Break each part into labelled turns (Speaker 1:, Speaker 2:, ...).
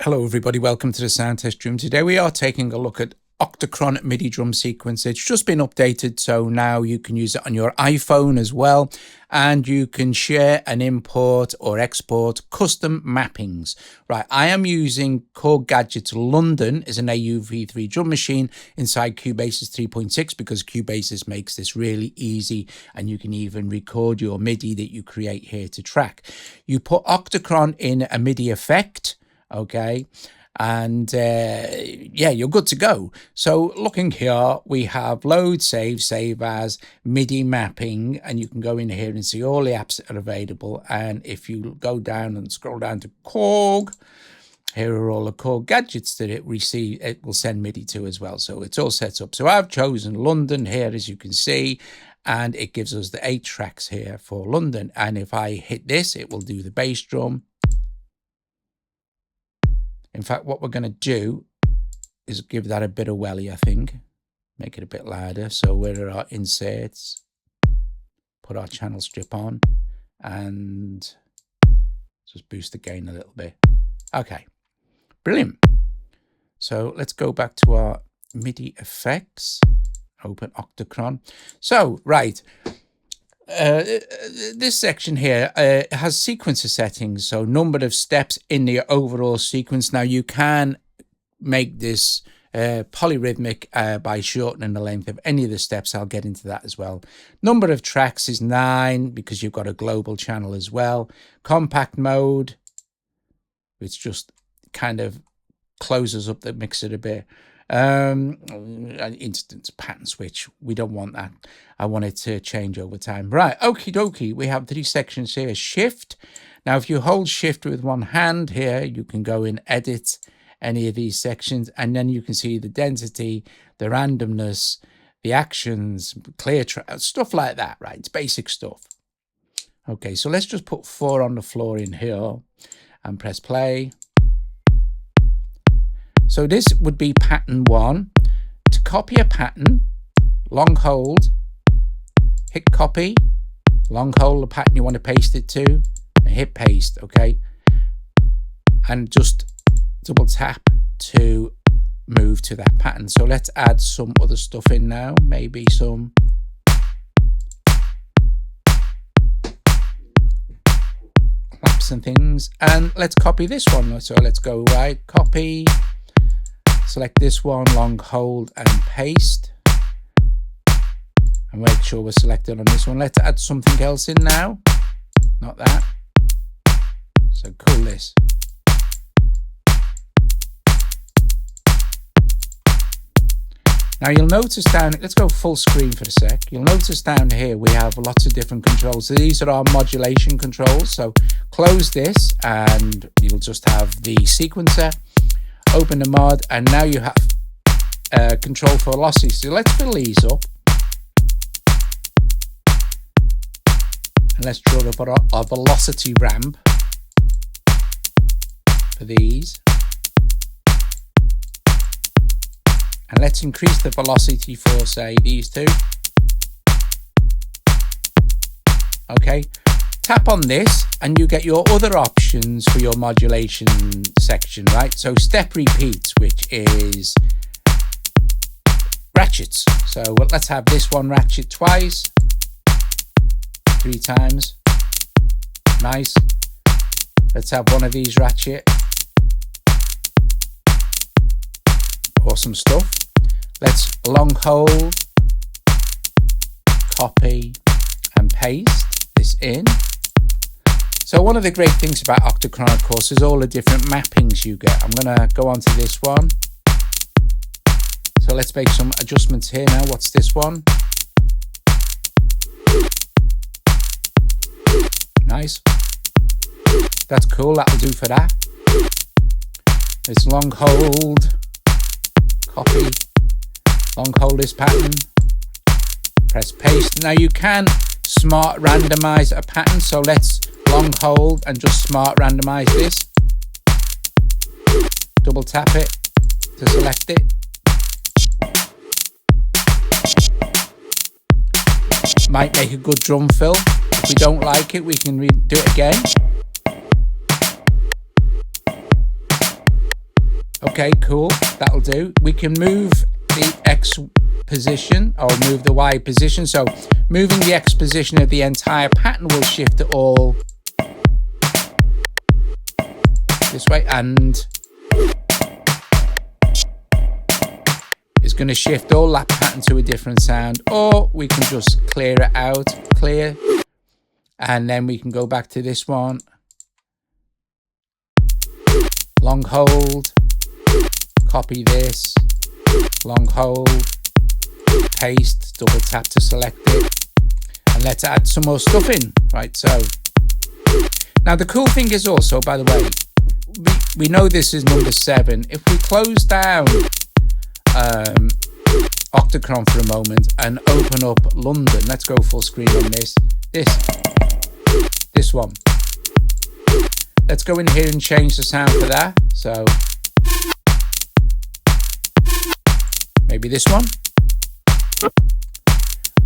Speaker 1: Hello everybody, welcome to the Sound Test Room. Today we are taking a look at OCTACHRON MIDI drum sequence. It's just been updated, so now you can use it on your iPhone as well, and you can share and import or export custom mappings. Right, I am using Core Gadgets London as an AUV3 drum machine inside Cubasis 3.6 because Cubasis makes this really easy, and you can even record your MIDI that you create here to track. You put OCTACHRON in a MIDI effect, okay, and yeah, you're good to go. So looking here, we have load, save as, Midi Mapping, and you can go in here and see all the apps that are available. And if you go down and scroll down to Korg, here are all the Korg gadgets that it will send MIDI to as well. So it's all set up. So I've chosen London here, as you can see, and it gives us the 8 tracks here for London. And if I hit this, it will do the bass drum. In fact, what we're going to do is give that a bit of welly, I think. Make it a bit louder. So where are our inserts? Put our channel strip on and just boost the gain a little bit. Okay, brilliant. So let's go back to our MIDI effects. Open OCTACHRON. So, right. This section here has sequencer settings, so number of steps in the overall sequence. Now you can make this polyrhythmic by shortening the length of any of the steps. I'll get into that as well. Number of tracks is 9 because you've got a global channel as well. Compact mode, which just kind of closes up the mixer a bit. Instance pattern switch, we don't want that. I want it to change over time. Right, okie dokie, we have 3 sections here. Shift. Now if you hold shift with one hand here, you can go and edit any of these sections, and then you can see the density, the randomness, the actions, clear stuff like that. Right, it's basic stuff. Okay, so let's just put 4 on the floor in here and press play. So this would be pattern 1. To copy a pattern, long hold, hit copy, long hold the pattern you want to paste it to, and hit paste, okay? And just double tap to move to that pattern. So let's add some other stuff in now, maybe some claps and things. And let's copy this one. So let's go right, copy. Select this one, long hold and paste. And make sure we're selected on this one. Let's add something else in now. Not that. So cool this. Now you'll notice down, let's go full screen for a sec. You'll notice down here we have lots of different controls. So these are our modulation controls. So close this and you'll just have the sequencer. Open the mod, and now you have control for velocity. So let's fill these up. And let's draw up our velocity ramp for these. And let's increase the velocity for, say, these 2. Okay. Tap on this and you get your other options for your modulation section, right? So step repeats, which is ratchets. So let's have this one ratchet twice, 3 times. Nice. Let's have one of these ratchet. Awesome stuff. Let's long hold, copy and paste this in. So one of the great things about OCTACHRON, of course, is all the different mappings you get. I'm going to go on to this one. So let's make some adjustments here now. What's this one? Nice. That's cool. That'll do for that. It's long hold, copy, long hold this pattern, press paste. Now you can smart randomize a pattern. So let's long hold and just smart randomize this. Double tap it to select it. Might make a good drum fill. If we don't like it, we can do it again. Okay, cool. That'll do. We can move the X position or move the Y position. So moving the X position of the entire pattern will shift it all this way, and it's going to shift all that pattern to a different sound. Or we can just clear it out, clear, and then we can go back to this one. Long hold, copy this, long hold, paste, double tap to select it, and let's add some more stuff in. Right, so now the cool thing is also, by the way, we know this is number 7. If we close down OCTACHRON for a moment and open up London, let's go full screen on this one. Let's go in here and change the sound for that. So maybe this one,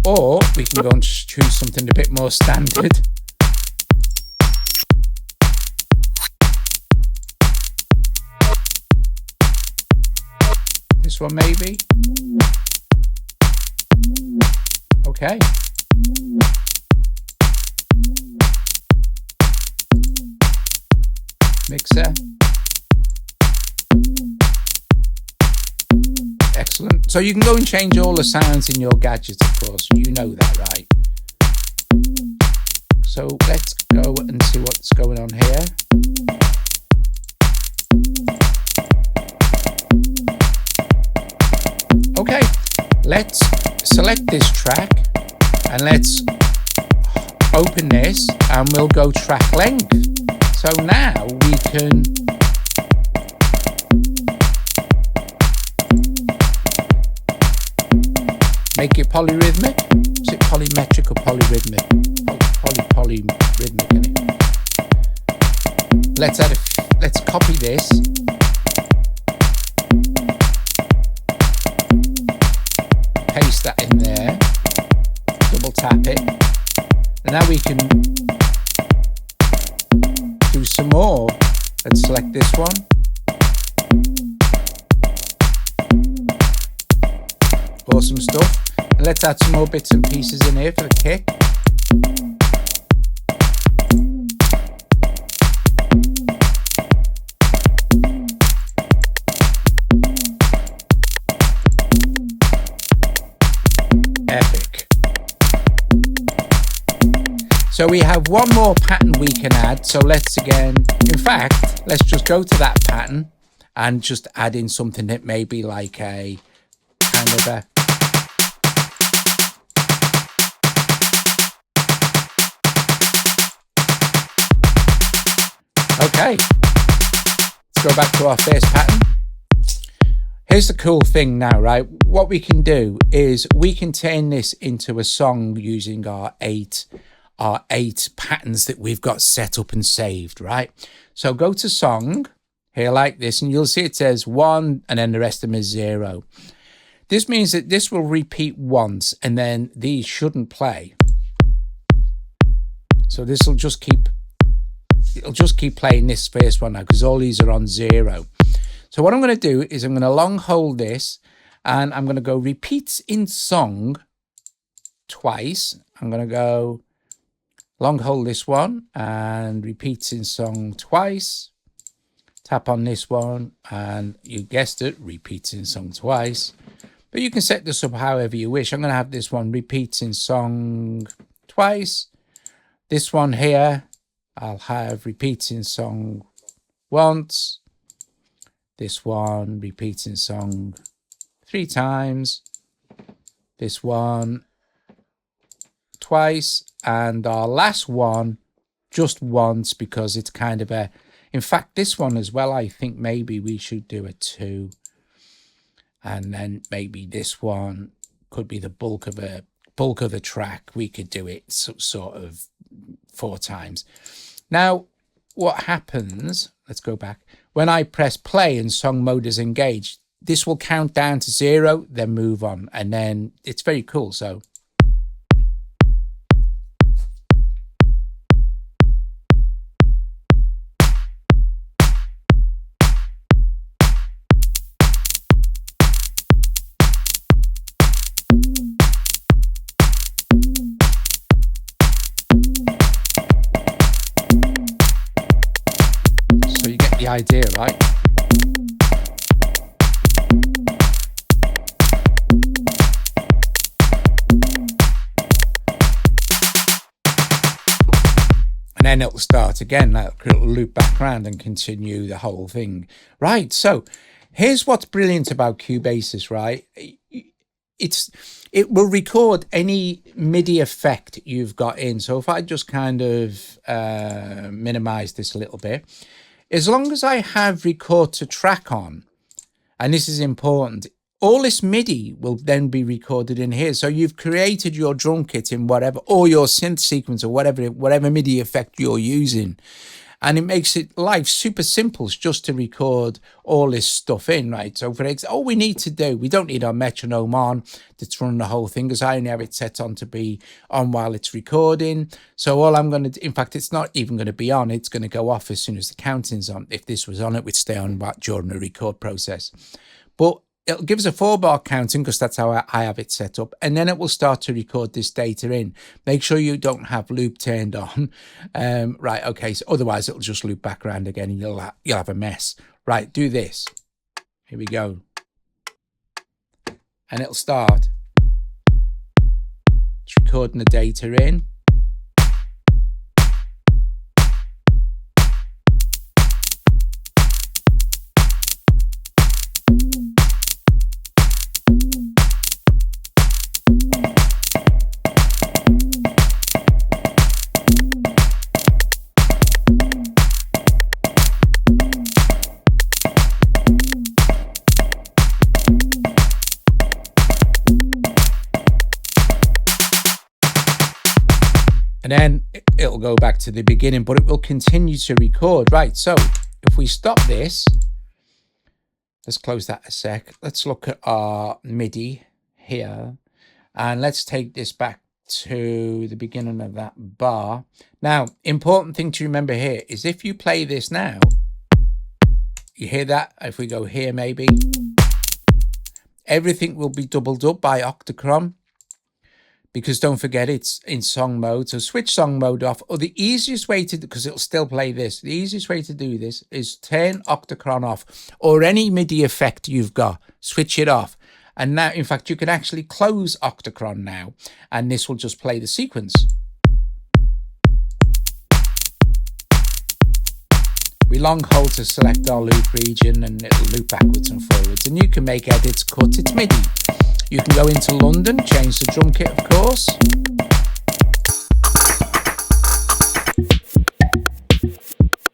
Speaker 1: or we can go and choose something a bit more standard. This one maybe. Okay. Mixer. Excellent. So you can go and change all the sounds in your gadgets, of course. You know that, right? So let's go and see what's going on here. Okay, let's select this track and let's open this and we'll go track length. So now we can make it polyrhythmic. Is it polymetric or polyrhythmic? Polyrhythmic, isn't it? Let's copy this. Paste that in there, double tap it, and now we can do some more. Let's select this one, awesome stuff, and let's add some more bits and pieces in here for the kick. So we have one more pattern we can add. So let's let's just go to that pattern and just add in something that may be like a kind of a okay. Let's go back to our first pattern. Here's the cool thing now, right? What we can do is we can turn this into a song using our eight patterns that we've got set up and saved, right? So go to song here like this, and you'll see it says 1 and then the rest of them is 0. This means that this will repeat once and then these shouldn't play. So this will just keep, it'll just keep playing this first one now because all these are on 0. So what I'm going to do is I'm going to long hold this and I'm going to go repeats in song twice. I'm going to go long hold this one and repeats in song twice. Tap on this one and you guessed it, repeats in song twice. But you can set this up however you wish. I'm going to have this one repeats in song twice. This one here, I'll have repeats in song once. This one repeats in song 3 times. This one twice, and our last one just once because it's kind of a, in fact this one as well, I think maybe we should do a 2, and then maybe this one could be the bulk of the track. We could do it sort of 4 times. Now what happens, let's go back, when I press play and song mode is engaged, this will count down to 0, then move on, and then it's very cool. So the idea, right? And then it'll start again, it'll loop back around and continue the whole thing. Right, so here's what's brilliant about Cubasis, right? It will record any MIDI effect you've got in. So if I just kind of minimize this a little bit, as long as I have record to track on, and this is important, all this MIDI will then be recorded in here. So you've created your drum kit in whatever, or your synth sequence, or whatever MIDI effect you're using. And it makes it life super simple just to record all this stuff in, right? So for example, all we need to do, we don't need our metronome on to run the whole thing, because I only have it set on to be on while it's recording. So all I'm going to do, in fact, it's not even going to be on. It's going to go off as soon as the counting's on. If this was on, it would stay on during the record process. But it'll give us a 4-bar counting, because that's how I have it set up. And then it will start to record this data in. Make sure you don't have loop turned on. Right, okay, so otherwise it'll just loop back around again and you'll have a mess. Right, do this. Here we go. And it'll start. It's recording the data in. And then it'll go back to the beginning, but it will continue to record. Right, so if we stop this, let's close that a sec. Let's look at our MIDI here, and let's take this back to the beginning of that bar. Now, important thing to remember here is if you play this now, you hear that? If we go here maybe, everything will be doubled up by OCTACHRON. Because don't forget, it's in song mode. So switch song mode off. Or the easiest way to, because it'll still play this, the easiest way to do this is turn OCTACHRON off, or any MIDI effect you've got, switch it off. And now, in fact, you can actually close OCTACHRON now, and this will just play the sequence. We long hold to select our loop region, and it'll loop backwards and forwards. And you can make edits, cuts, it's MIDI. You can go into London, change the drum kit, of course.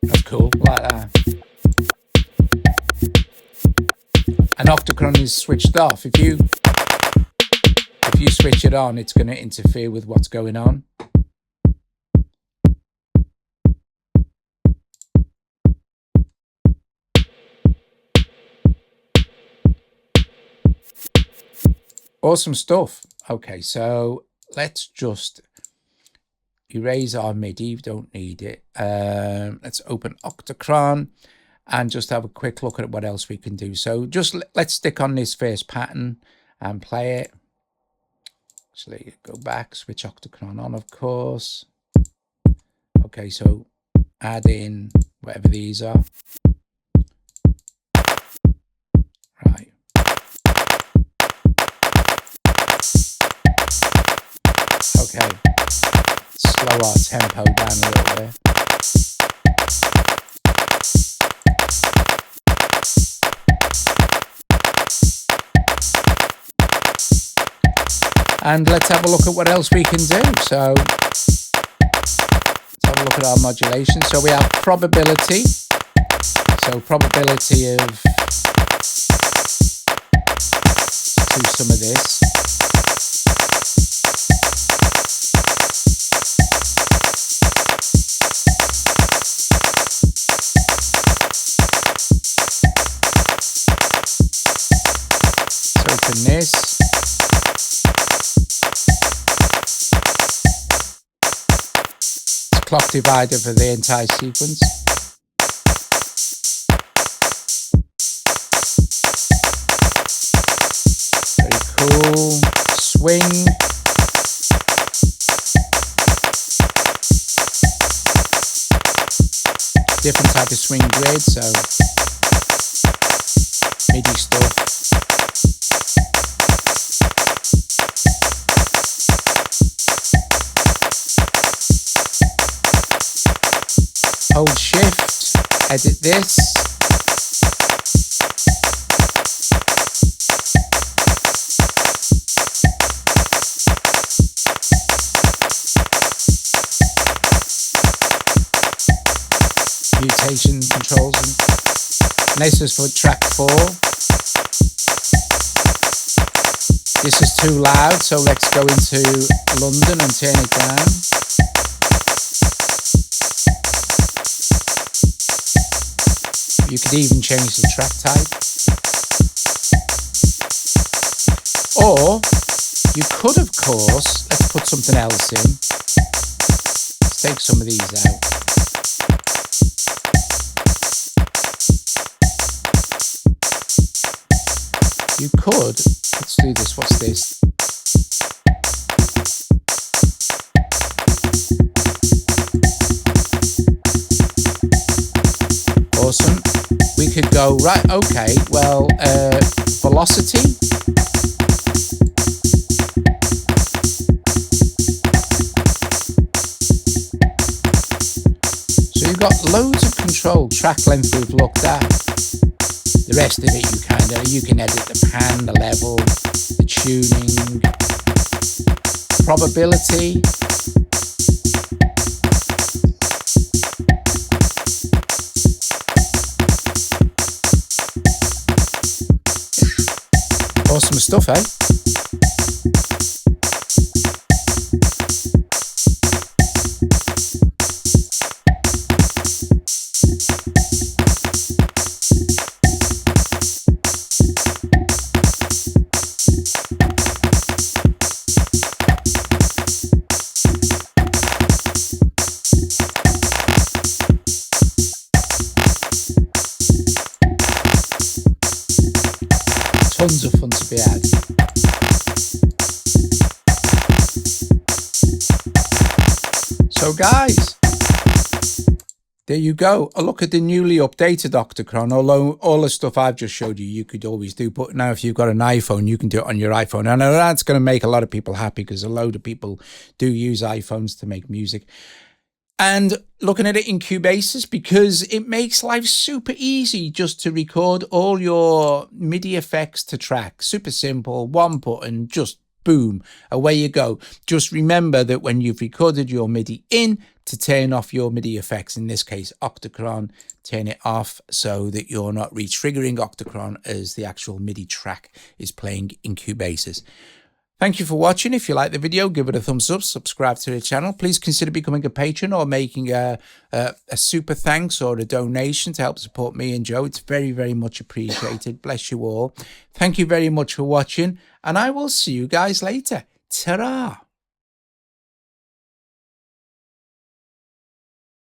Speaker 1: That's cool, like that. And OCTACHRON is switched off. If you switch it on, it's going to interfere with what's going on. Awesome stuff. Okay, so let's just erase our MIDI. We don't need it. Let's open OCTACHRON and just have a quick look at what else we can do. So just let's stick on this first pattern and play it. Actually, go back, switch OCTACHRON on, of course. Okay, so add in whatever these are. Right. Okay, slow our tempo down a little bit. And let's have a look at what else we can do. So let's have a look at our modulation. So we have probability. So probability of do some of this. Open this. It's clock divider for the entire sequence. Very cool. Swing. different type of swing grid, so MIDI stuff. Hold shift, edit this. Mutation controls, and this is for track 4. This is too loud, so let's go into London and turn it down. You could even change the track type. Or you could, of course, let's put something else in. Let's take some of these out. You could, let's do this, what's this? Awesome. We could go, right, okay, well, velocity. So you've got loads of control. Track length we've looked at. The rest of it you can edit the pan, the level, the tuning, probability. Awesome stuff, eh? Tons of fun to be had. So guys, there you go. A look at the newly updated Octachron. Although all the stuff I've just showed you, you could always do. But now if you've got an iPhone, you can do it on your iPhone. And I know that's going to make a lot of people happy because a load of people do use iPhones to make music. And looking at it in Cubasis, because it makes life super easy just to record all your MIDI effects to track. Super simple, one button, just boom, away you go. Just remember that when you've recorded your MIDI in, to turn off your MIDI effects, in this case Octachron, turn it off so that you're not re-triggering Octachron as the actual MIDI track is playing in Cubasis. Thank you for watching. If you like the video, give it a thumbs up, subscribe to the channel. Please consider becoming a patron or making a super thanks or a donation to help support me and Joe. It's very, very much appreciated. Bless you all. Thank you very much for watching, and I will see you guys later. Ta-ra!